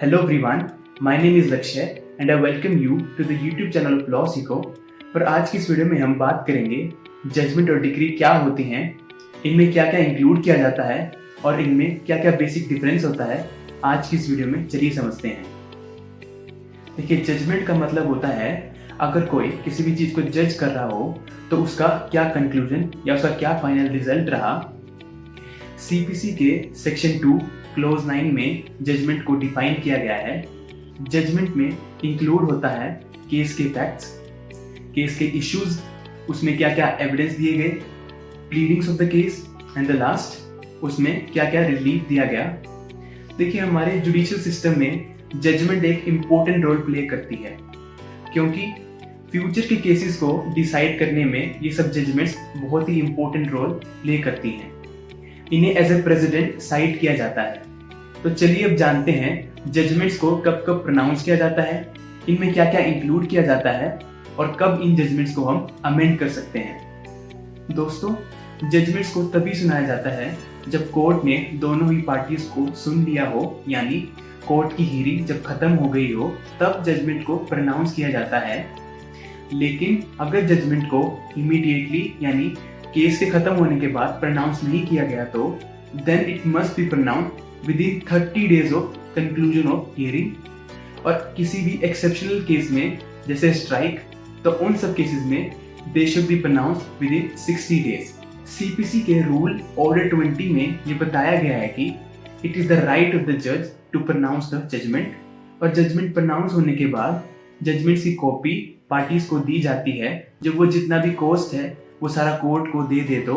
Hello everyone, my name is Lakshya and I welcome you to the YouTube channel of Law सीखो। और आज की इस video में हम बात करेंगे जजमेंट और डिक्री क्या होती हैं, इनमें क्या क्या इंक्लूड किया जाता है और इनमें क्या क्या बेसिक डिफरेंस होता है। आज की इस वीडियो में चलिए समझते हैं। देखिए, जजमेंट का मतलब होता है अगर कोई किसी भी चीज़ को जज कर रहा हो तो उसका क्या कंक्लूजन या उसका क्या फाइनल रिजल्ट रहा। सीपीसी के सेक्शन 2 क्लोज 9 में जजमेंट को डिफाइन किया गया है। जजमेंट में इंक्लूड होता है केस के फैक्ट्स, केस के इश्यूज, उसमें क्या क्या एविडेंस दिए गए, pleadings of the case and the last उसमें क्या क्या रिलीफ दिया गया। देखिए, हमारे जुडिशियल सिस्टम में जजमेंट एक इम्पोर्टेंट रोल प्ले करती है क्योंकि फ्यूचर के केसेस को डिसाइड करने में ये सब जजमेंट्स बहुत ही इम्पोर्टेंट रोल प्ले करती हैं। इन्हें एज ए प्रेसिडेंट साइड किया जाता है। तो चलिए अब जानते हैं जजमेंट्स को कब कब प्रोनाउंस किया जाता है, इनमें क्या क्या इंक्लूड किया जाता है और कब इन जजमेंट्स को हम अमेंड कर सकते हैं। दोस्तों, जजमेंट्स को तभी सुनाया जाता है जब कोर्ट ने दोनों ही पार्टीज को सुन लिया हो, यानी कोर्ट की हियरिंग जब खत्म हो गई हो तब जजमेंट को प्रोनाउंस किया जाता है। लेकिन अगर जजमेंट को इमीडिएटली यानी केस के खत्म होने के बाद प्रोनाउंस नहीं किया गया तो then it must be pronounced within 30 days of conclusion of hearing. और किसी भी एक्सेप्शनल केस में जैसे स्ट्राइक, तो उन सब केसेस में they should be pronounced with in 60 days. CPC के रूल ऑर्डर 20 में ये बताया गया है कि it is the right of the जज टू प्रोनाउंस द जजमेंट। और जजमेंट प्रोनाउंस होने के बाद जजमेंट की कॉपी पार्टीज को दी जाती है। जब वो जितना भी कॉस्ट है वो सारा कोर्ट को दे दो,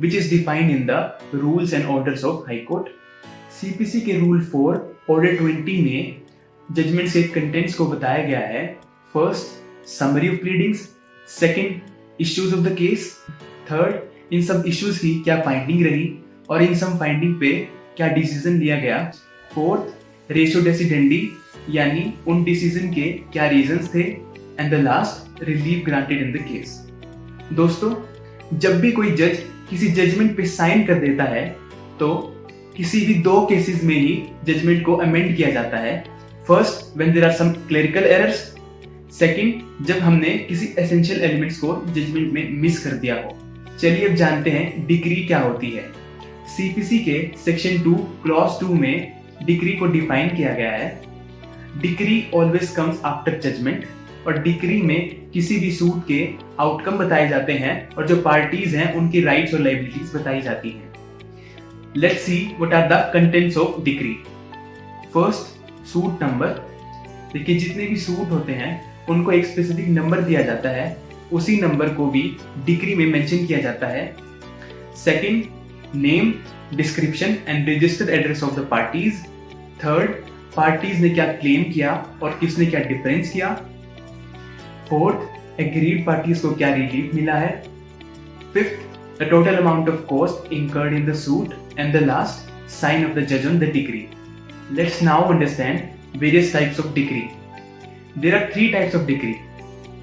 which is defined in the rules and orders of high court. CPC के रूल 4 ऑर्डर 20 में जजमेंट के कंटेंट्स को बताया गया है। First, summary of pleadings. Second, issues of the case. Third, इन सब इश्यूज की क्या फाइंडिंग रही और इन सब फाइंडिंग पे क्या डिसीजन लिया गया। फोर्थ, रेशियो डेसिडेंडी, यानी उन डिसीजन के क्या रीजंस थे। And the last, relief granted in the case. दोस्तों, जब भी कोई जज किसी जजमेंट पे साइन कर देता है तो किसी भी दो केसेस में ही जजमेंट को अमेंड किया जाता है। First, when there are some clerical errors. Second, जब हमने किसी एसेंशियल एलिमेंट्स को जजमेंट में मिस कर दिया हो। चलिए अब जानते हैं डिक्री क्या होती है। सीपीसी के सेक्शन 2 क्लॉज 2 में डिक्री को डिफाइन किया गया है। Decree always comes after judgment और डिक्री में किसी भी सूट के आउटकम बताए जाते हैं और जो पार्टीज हैं उनकी राइट्स और लायबिलिटीज बताई जाती हैं। Let's see what are the contents of decree. First, suit number. देखिए, जितने भी सूट होते हैं उनको एक स्पेसिफिक नंबर दिया जाता है, उसी नंबर को भी डिक्री में मेंशन किया जाता है। Second, name, description and registered address of the parties. Third, parties ने क्या क्लेम किया और किसने क्या डिफरेंस किया। फोर्थ, एग्रीड पार्टीज को क्या रिलीफ मिला है। Fifth, the total amount of cost incurred in the suit and the last, sign of the जज on the decree. Let's now understand various types of decree. There are 3 types of decree.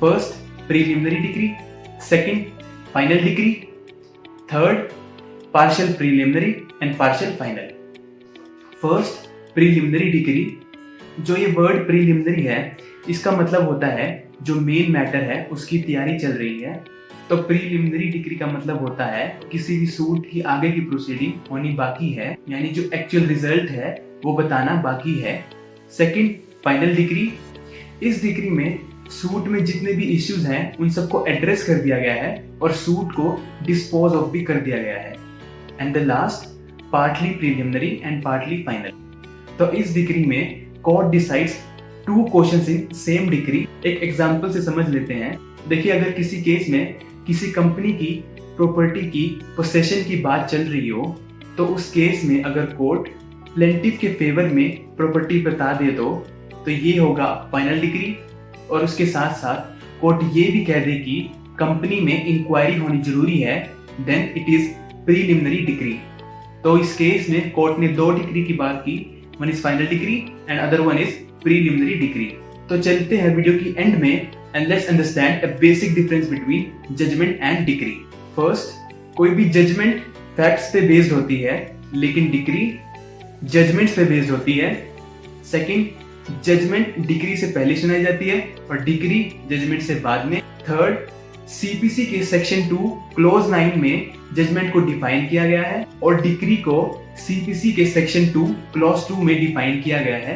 First, preliminary decree. Second, final decree. Third, partial preliminary and partial final. First, preliminary decree. जो ये word preliminary है इसका मतलब होता है जो main matter है उसकी तैयारी चल रही है। तो प्रीलिमिनरी डिक्री का मतलब होता है किसी भी सूट की आगे की प्रोसीडिंग होनी बाकी है, यानी जो एक्चुअल रिजल्ट है वो बताना बाकी है। Second, final decree. इस डिक्री में सूट में जितने भी इश्यूज हैं उन सबको एड्रेस कर दिया गया है और सूट को डिस्पोज ऑफ भी कर दिया गया है। And the last, partly preliminary and partly final. तो इस डिक्री में court decides 2 questions in same decree. एक एग्जांपल से समझ लेते हैं। देखिए, अगर किसी केस में किसी कंपनी की प्रॉपर्टी की पोसेशन की बात चल रही हो तो उस केस में अगर कोर्ट प्लेंटिफ के फेवर में प्रॉपर्टी बता दे तो ये होगा फाइनल डिक्री। और उसके साथ साथ कोर्ट ये भी कह दे कि कंपनी में इंक्वायरी होनी जरूरी है, then it is preliminary decree. तो इस केस में कोर्ट ने 2 डिक्री की बात की, one is final decree and other one is preliminary decree. तो चलते हैं वीडियो की एंड में and let's understand a basic difference between judgement and decree. First, कोई भी जजमेंट फैक्ट्स पे बेस्ड होती है लेकिन डिक्री जजमेंट्स पे बेस्ड होती है। सेकंड, जजमेंट डिक्री से पहले सुनाई जाती है और डिक्री जजमेंट से बाद में। थर्ड, सीपीसी के सेक्शन 2 क्लॉज 9 में जजमेंट को डिफाइन किया गया है और डिक्री को सीपीसी के सेक्शन 2 क्लॉज 2 में डिफाइन किया गया है।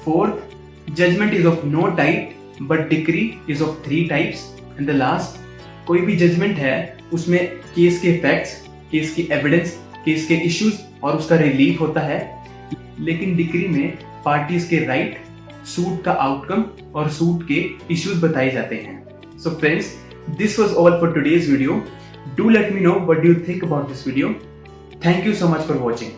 Fourth, judgement is of no type but decree is of 3 types. And the last, कोई भी जजमेंट है उसमें केस के फैक्ट्स, केस की एविडेंस, केस के इश्यूज और उसका रिलीफ होता है, लेकिन डिक्री में पार्टीज के राइट, सूट का आउटकम और सूट के इश्यूज बताए जाते हैं। So friends, this was all for today's video. Do let me know what do you think about this video. Thank you so much for watching.